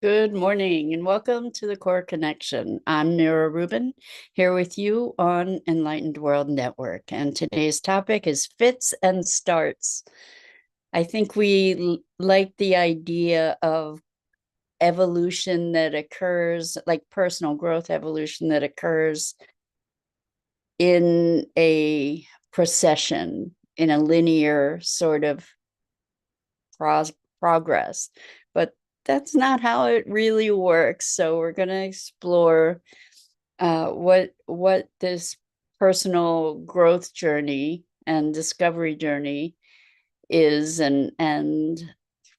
Good morning and welcome to the Core Connection. I'm Mira Rubin here with you on Enlightened World Network. And today's topic is fits and starts. I think we like the idea of evolution that occurs, like personal growth evolution that occurs in a procession, in a linear sort of progress. But that's not how it really works. So we're going to explore what this personal growth journey and discovery journey is, and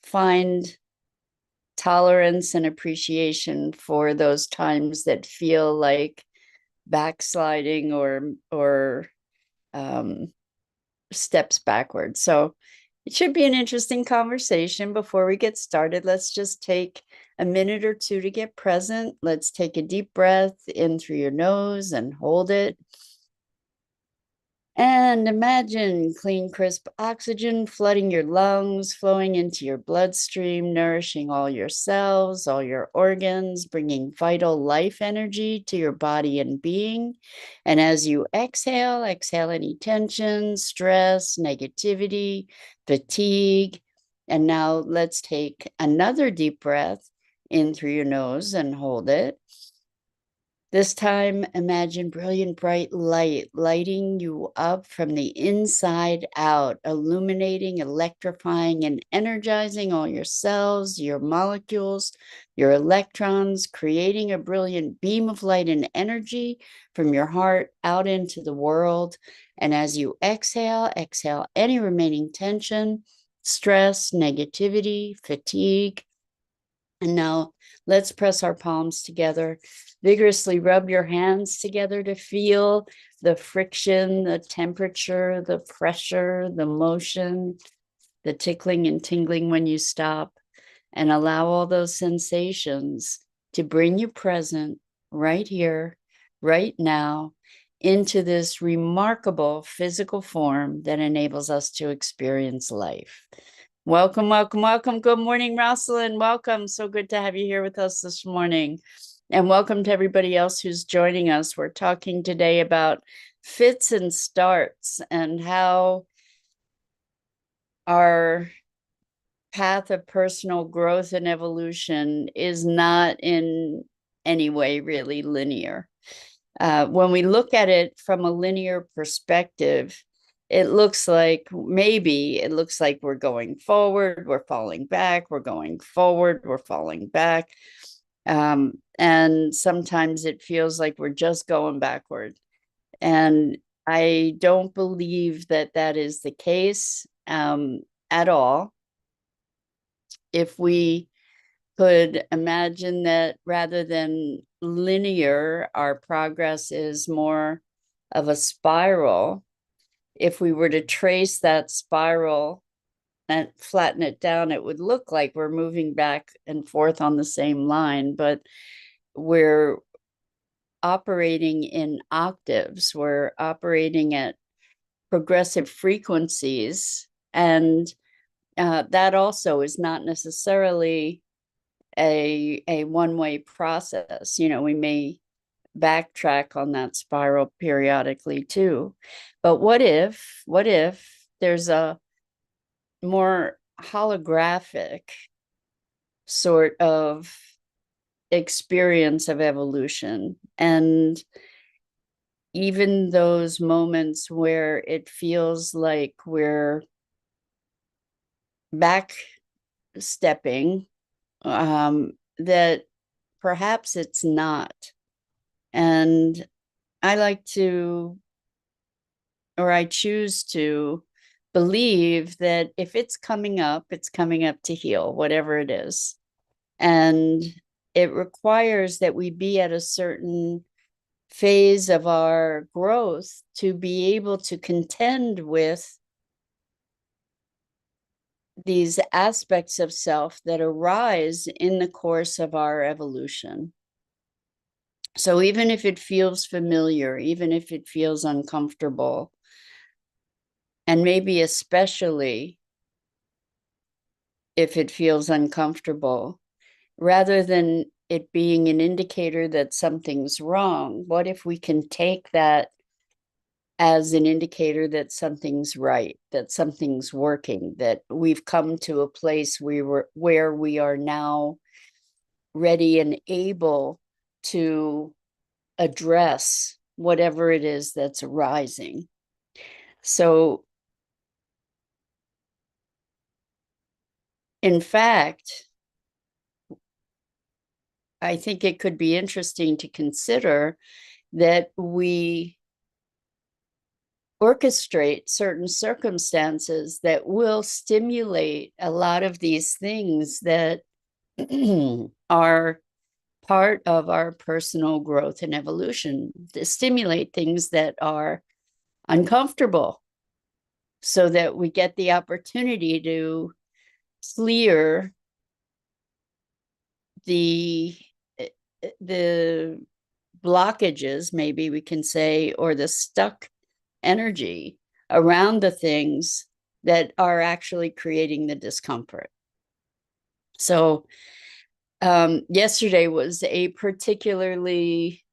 find tolerance and appreciation for those times that feel like backsliding or steps backwards. So it should be an interesting conversation. Before we get started, let's just take a minute or two to get present. Let's take a deep breath in through your nose and hold it. And imagine clean, crisp oxygen flooding your lungs, flowing into your bloodstream, nourishing all your cells, all your organs, bringing vital life energy to your body and being. And as you exhale, exhale any tension, stress, negativity, fatigue. And now let's take another deep breath in through your nose and hold it. This time, imagine brilliant, bright light lighting you up from the inside out, illuminating, electrifying, and energizing all your cells, your molecules, your electrons, creating a brilliant beam of light and energy from your heart out into the world. And as you exhale, exhale any remaining tension, stress, negativity, fatigue. And now let's press our palms together. Vigorously rub your hands together to feel the friction, the temperature, the pressure, the motion, the tickling and tingling when you stop, and allow all those sensations to bring you present right here, right now, into this remarkable physical form that enables us to experience life. Welcome, welcome, welcome. Good morning, Rosalind. Welcome. So good to have you here with us this morning. And welcome to everybody else who's joining us. We're talking today about fits and starts and how our path of personal growth and evolution is not in any way really linear. When we look at it from a linear perspective, it looks like we're going forward, we're falling back, we're going forward, we're falling back. And sometimes it feels like we're just going backward. And I don't believe that that is the case at all. If we could imagine that rather than linear, our progress is more of a spiral. If we were to trace that spiral and flatten it down, it would look like we're moving back and forth on the same line, but we're operating in octaves. We're operating at progressive frequencies. And that also is not necessarily a one-way process. You know, we may backtrack on that spiral periodically too. But what if there's a more holographic sort of experience of evolution? And even those moments where it feels like we're back stepping, that perhaps it's not. And I choose to believe that if it's coming up to heal, whatever it is. And it requires that we be at a certain phase of our growth to be able to contend with these aspects of self that arise in the course of our evolution. So even if it feels familiar, even if it feels uncomfortable, and maybe especially if it feels uncomfortable, rather than it being an indicator that something's wrong, what if we can take that as an indicator that something's right, that something's working, that we've come to a place where we are now ready and able to address whatever it is that's arising. So, in fact, I think it could be interesting to consider that we orchestrate certain circumstances that will stimulate a lot of these things that are part of our personal growth and evolution, to stimulate things that are uncomfortable so that we get the opportunity to clear the the blockages, maybe we can say, or the stuck energy around the things that are actually creating the discomfort. So yesterday was a particularly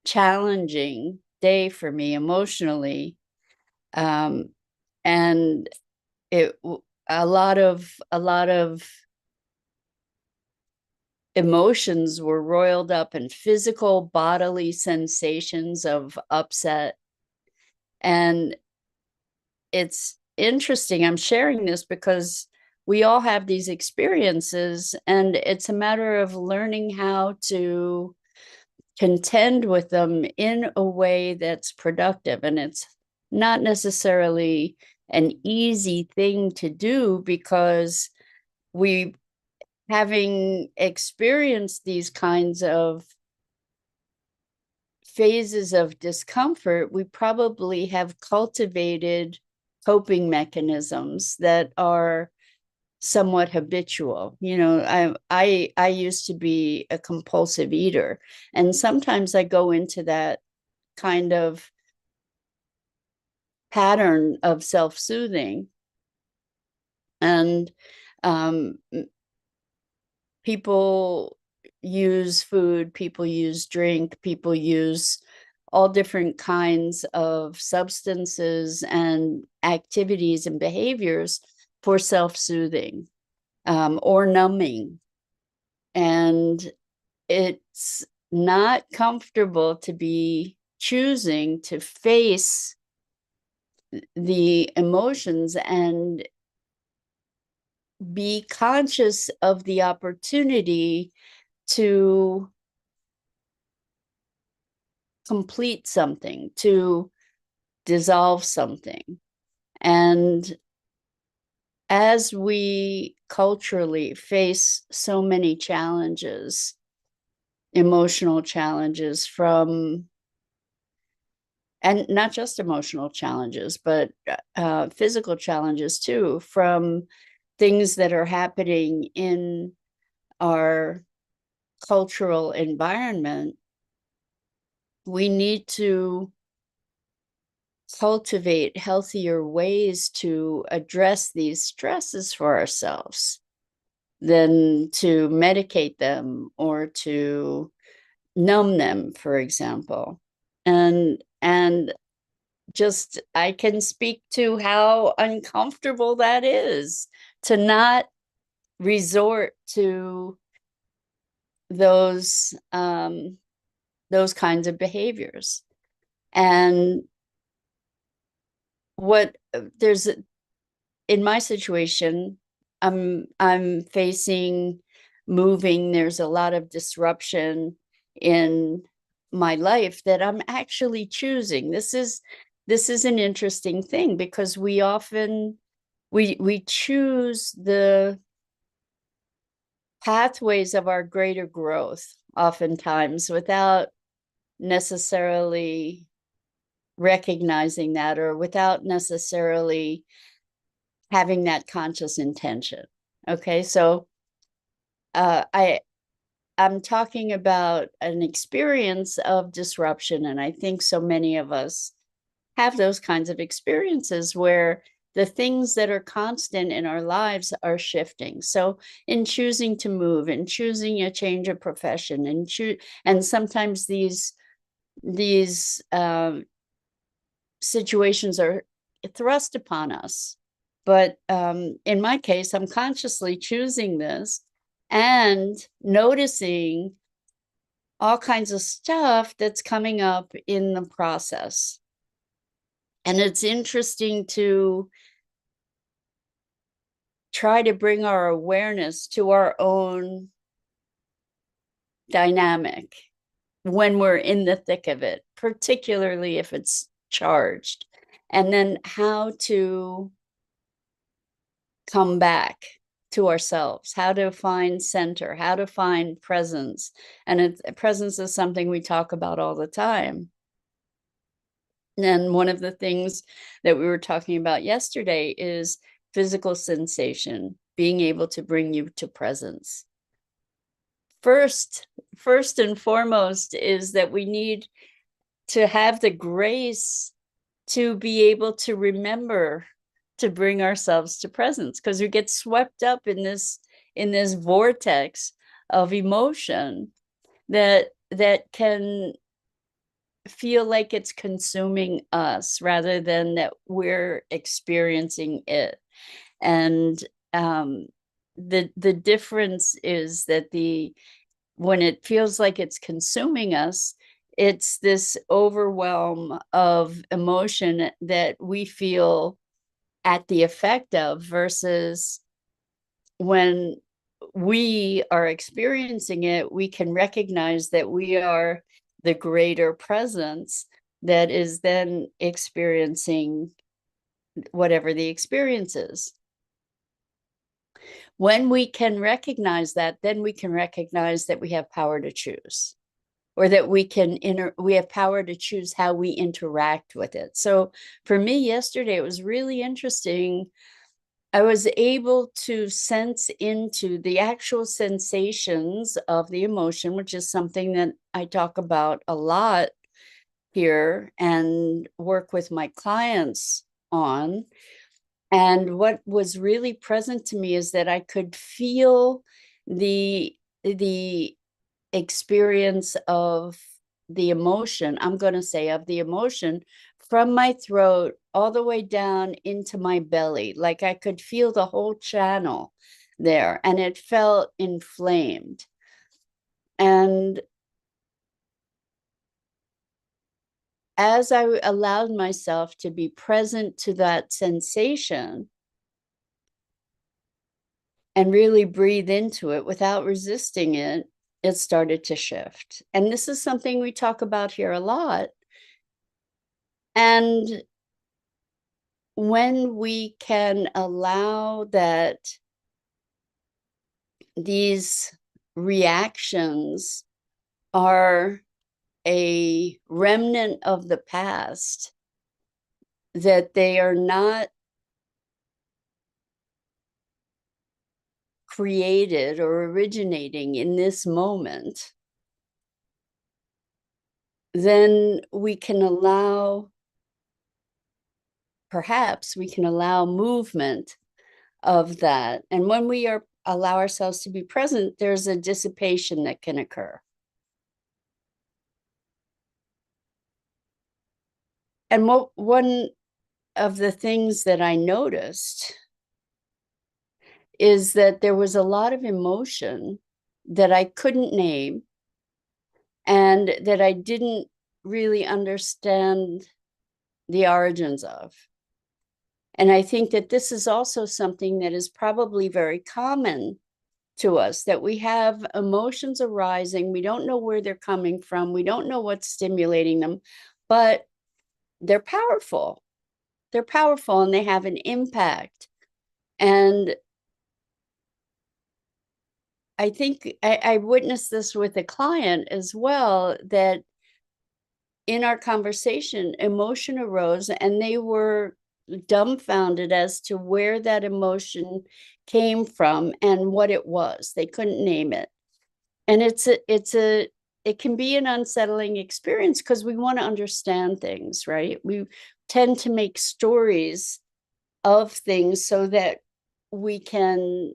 challenging day for me emotionally, and it a lot of emotions were roiled up, and physical bodily sensations of upset. And it's interesting, I'm sharing this because we all have these experiences, and it's a matter of learning how to contend with them in a way that's productive. And it's not necessarily an easy thing to do, because we, having experienced these kinds of phases of discomfort, we probably have cultivated coping mechanisms that are somewhat habitual. I used to be a compulsive eater, and sometimes I go into that kind of pattern of self-soothing. And um, people use food, people use drink, people use all different kinds of substances and activities and behaviors for self-soothing, or numbing. And it's not comfortable to be choosing to face the emotions and be conscious of the opportunity to complete something, to dissolve something. And as we culturally face so many challenges, emotional challenges, and not just emotional challenges, but physical challenges too, from things that are happening in our cultural environment, we need to cultivate healthier ways to address these stresses for ourselves than to medicate them or to numb them, for example. And just, I can speak to how uncomfortable that is, to not resort to those kinds of behaviors. And what there's in my situation, I'm facing moving. There's a lot of disruption in my life that I'm actually choosing. This is an interesting thing, because we often we choose the pathways of our greater growth oftentimes without necessarily recognizing that, or without necessarily having that conscious intention. Okay, so I'm talking about an experience of disruption, and I think so many of us have those kinds of experiences where the things that are constant in our lives are shifting. So in choosing to move and choosing a change of profession and sometimes these situations are thrust upon us. But in my case, I'm consciously choosing this and noticing all kinds of stuff that's coming up in the process. And it's interesting to try to bring our awareness to our own dynamic when we're in the thick of it, particularly if it's charged, and then how to come back to ourselves, how to find center, how to find presence. And presence is something we talk about all the time. And one of the things that we were talking about yesterday is physical sensation, being able to bring you to presence. First and foremost is that we need to have the grace to be able to remember to bring ourselves to presence, because we get swept up in this vortex of emotion that can feel like it's consuming us rather than that we're experiencing it. And the difference is that when it feels like it's consuming us, it's this overwhelm of emotion that we feel at the effect of, versus when we are experiencing it, we can recognize that we are the greater presence that is then experiencing whatever the experience is. When we can recognize that, then we can recognize that we have power to choose, or that we have power to choose how we interact with it. So for me yesterday, it was really interesting. I was able to sense into the actual sensations of the emotion, which is something that I talk about a lot here and work with my clients on. And what was really present to me is that I could feel the experience of the emotion, I'm going to say of the emotion, from my throat all the way down into my belly. Like I could feel the whole channel there, and it felt inflamed. And as I allowed myself to be present to that sensation and really breathe into it without resisting it, it started to shift. And this is something we talk about here a lot. And when we can allow that these reactions are a remnant of the past, that they are not created or originating in this moment, then perhaps we can allow movement of that. And when we allow ourselves to be present, there's a dissipation that can occur. And one of the things that I noticed is that there was a lot of emotion that I couldn't name and that I didn't really understand the origins of. And I think that this is also something that is probably very common to us, that we have emotions arising. We don't know where they're coming from. We don't know what's stimulating them, but they're powerful. They're powerful and they have an impact. And I think I witnessed this with a client as well, that in our conversation, emotion arose and they were dumbfounded as to where that emotion came from and what it was. They couldn't name it. And it can be an unsettling experience because we want to understand things, right? We tend to make stories of things so that we can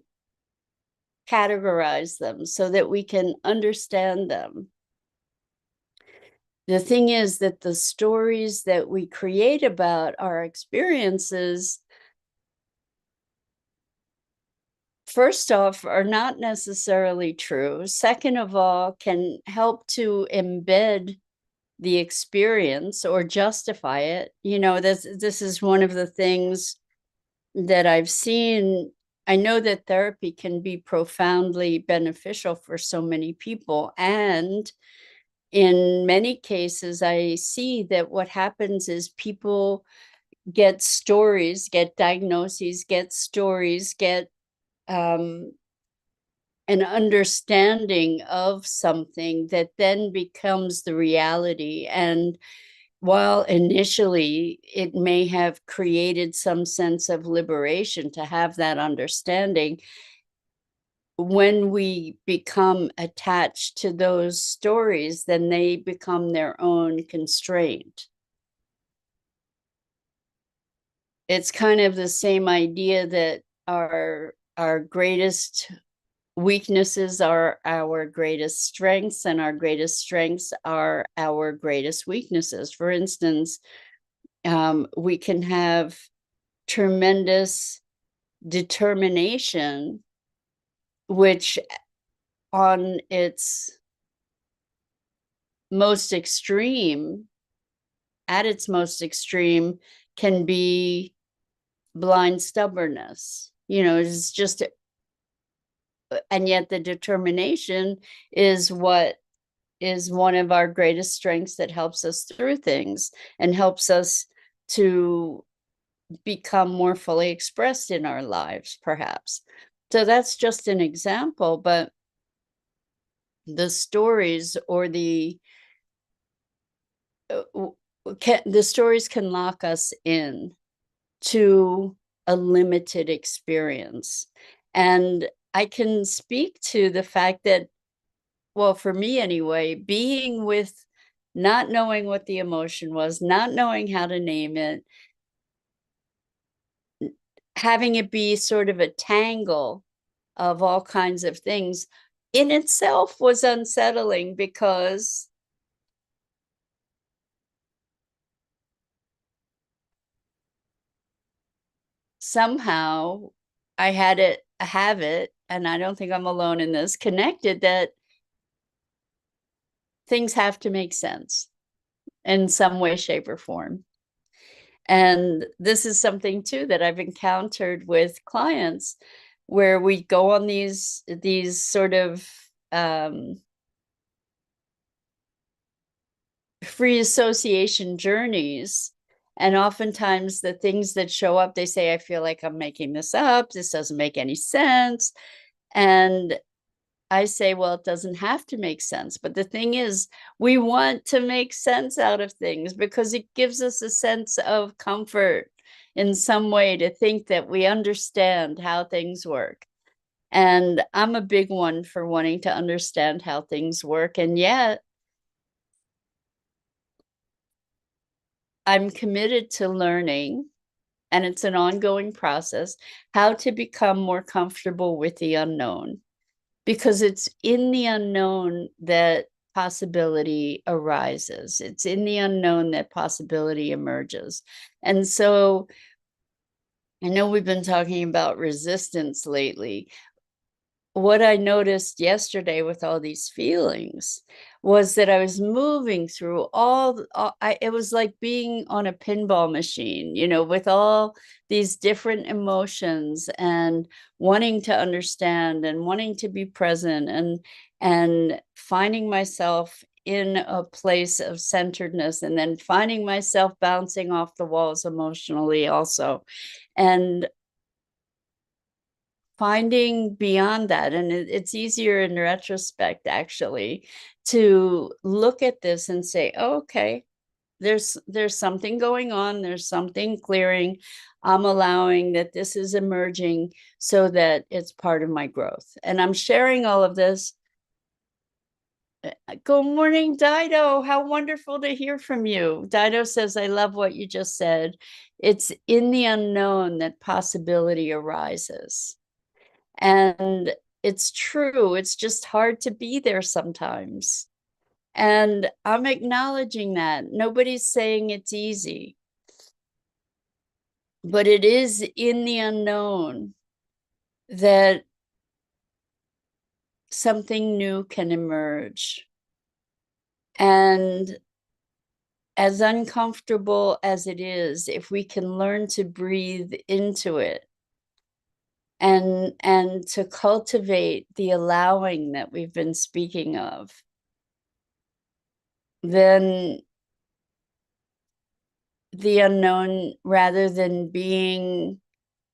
categorize them, so that we can understand them. The thing is that the stories that we create about our experiences, first off, are not necessarily true. Second of all, can help to embed the experience or justify it. This is one of the things that I've seen. I know that therapy can be profoundly beneficial for so many people. And in many cases, I see that what happens is people get stories, get diagnoses, get stories, get an understanding of something that then becomes the reality. And while initially it may have created some sense of liberation to have that understanding, when we become attached to those stories, then they become their own constraint. It's kind of the same idea that our greatest weaknesses are our greatest strengths, and our greatest strengths are our greatest weaknesses. For instance, we can have tremendous determination, which on its most extreme, at its most extreme, can be blind stubbornness. It's just, and yet the determination is what is one of our greatest strengths that helps us through things and helps us to become more fully expressed in our lives, perhaps. So that's just an example, but the stories or the stories can lock us in to a limited experience. And I can speak to the fact that, well, for me anyway, being with not knowing what the emotion was, not knowing how to name it, having it be sort of a tangle of all kinds of things in itself was unsettling, because somehow I have it, and I don't think I'm alone in this, connected that things have to make sense in some way, shape, or form. And this is something too that I've encountered with clients, where we go on these sort of free association journeys. And oftentimes the things that show up, they say, I feel like I'm making this up. This doesn't make any sense. And I say, well, it doesn't have to make sense. But the thing is, we want to make sense out of things because it gives us a sense of comfort in some way to think that we understand how things work. And I'm a big one for wanting to understand how things work. And yet, I'm committed to learning, and it's an ongoing process, how to become more comfortable with the unknown. Because it's in the unknown that possibility arises. It's in the unknown that possibility emerges. And so I know we've been talking about resistance lately. What I noticed yesterday with all these feelings was that I was moving through it was like being on a pinball machine, with all these different emotions, and wanting to understand and wanting to be present, and finding myself in a place of centeredness, and then finding myself bouncing off the walls emotionally also. And finding beyond that, and it's easier in retrospect, actually, to look at this and say, oh, okay, there's something going on, there's something clearing. I'm allowing that this is emerging so that it's part of my growth. And I'm sharing all of this Good morning, Dido. How wonderful to hear from you. Dido says, I love what you just said. It's in the unknown that possibility arises. And it's true. It's just hard to be there sometimes. And I'm acknowledging that. Nobody's saying it's easy. But it is in the unknown that something new can emerge. And as uncomfortable as it is, if we can learn to breathe into it and to cultivate the allowing that we've been speaking of, then the unknown, rather than being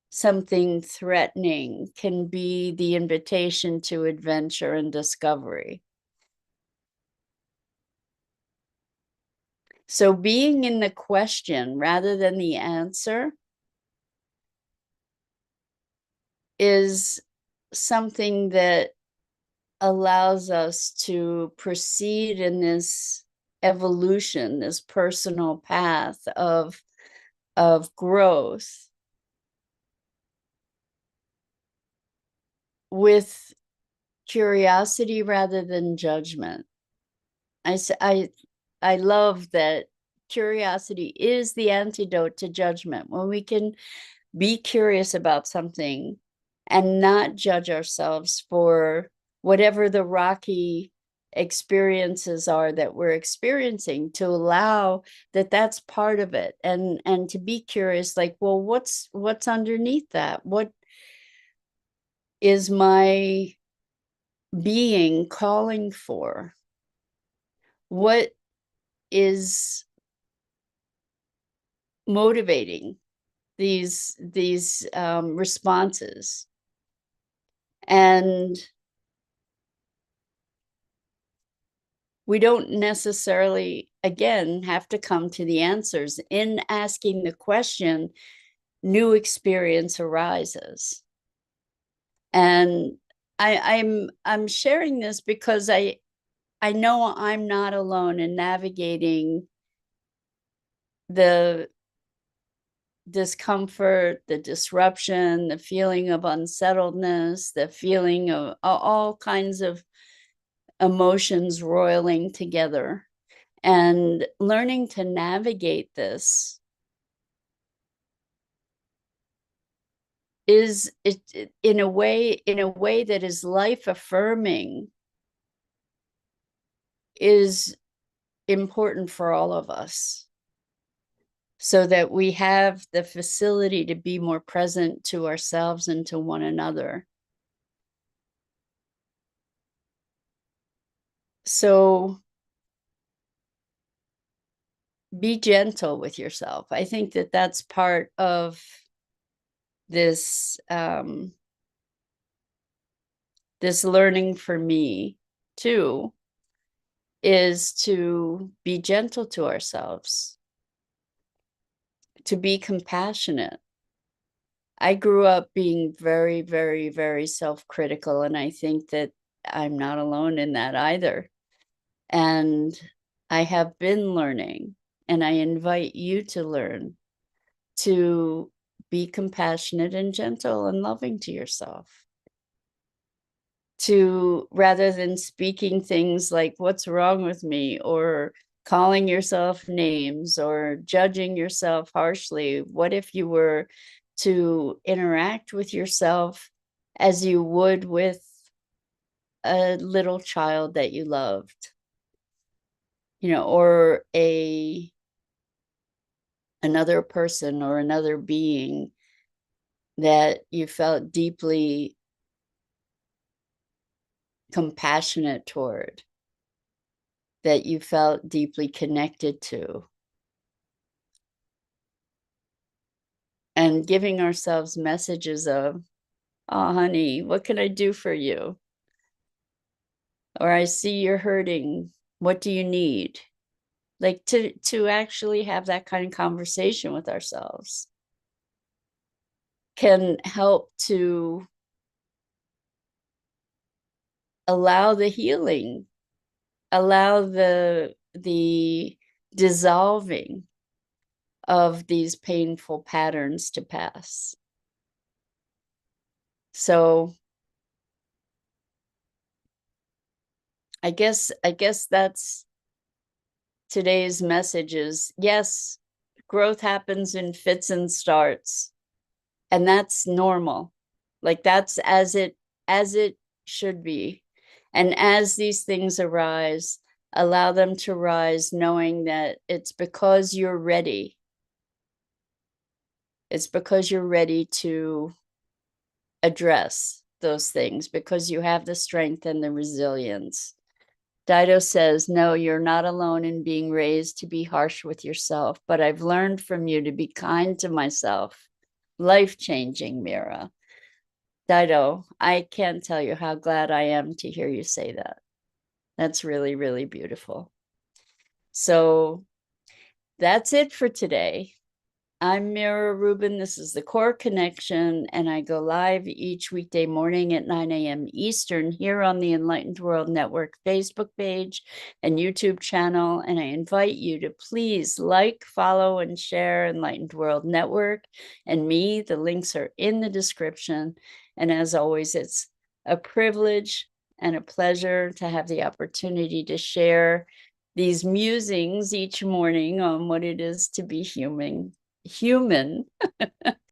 something threatening, can be the invitation to adventure and discovery. So being in the question rather than the answer is something that allows us to proceed in this evolution, this personal path of growth with curiosity rather than judgment. I love that curiosity is the antidote to judgment. When we can be curious about something and not judge ourselves for whatever the rocky experiences are that we're experiencing, to allow that that's part of it, and to be curious, like, well, what's underneath that? What is my being calling for? What is motivating these responses? And we don't necessarily, again, have to come to the answers. In asking the question, new experience arises. And I'm sharing this because I know I'm not alone in navigating the discomfort, the disruption, the feeling of unsettledness, the feeling of all kinds of emotions roiling together. And learning to navigate this is in a way that is life affirming, is important for all of us, so that we have the facility to be more present to ourselves and to one another. So be gentle with yourself. I think that that's part of this this learning for me too, is to be gentle to ourselves, to be compassionate. I grew up being very, very, very self-critical, and I think that I'm not alone in that either. And I have been learning, and I invite you to learn to be compassionate and gentle and loving to yourself. To, rather than speaking things like, what's wrong with me, or calling yourself names, or judging yourself harshly, what if you were to interact with yourself as you would with a little child that you loved, or another person or another being that you felt deeply compassionate toward, that you felt deeply connected to. And giving ourselves messages of, oh, honey, what can I do for you? Or I see you're hurting. What do you need? Like to actually have that kind of conversation with ourselves can help to allow the healing allow the dissolving of these painful patterns to pass. So I guess that's today's message is, yes, growth happens in fits and starts, and that's normal. Like that's as it should be. And as these things arise, allow them to rise knowing that it's because you're ready. It's because you're ready to address those things, because you have the strength and the resilience. Dido says, no, you're not alone in being raised to be harsh with yourself, but I've learned from you to be kind to myself. Life-changing, Mira. Dido, I can't tell you how glad I am to hear you say that. That's really, really beautiful. So that's it for today. I'm Mira Rubin. This is the Core Connection, and I go live each weekday morning at 9 a.m. Eastern here on the Enlightened World Network Facebook page and YouTube channel. And I invite you to please like, follow, and share Enlightened World Network and me. The links are in the description. And as always, it's a privilege and a pleasure to have the opportunity to share these musings each morning on what it is to be human.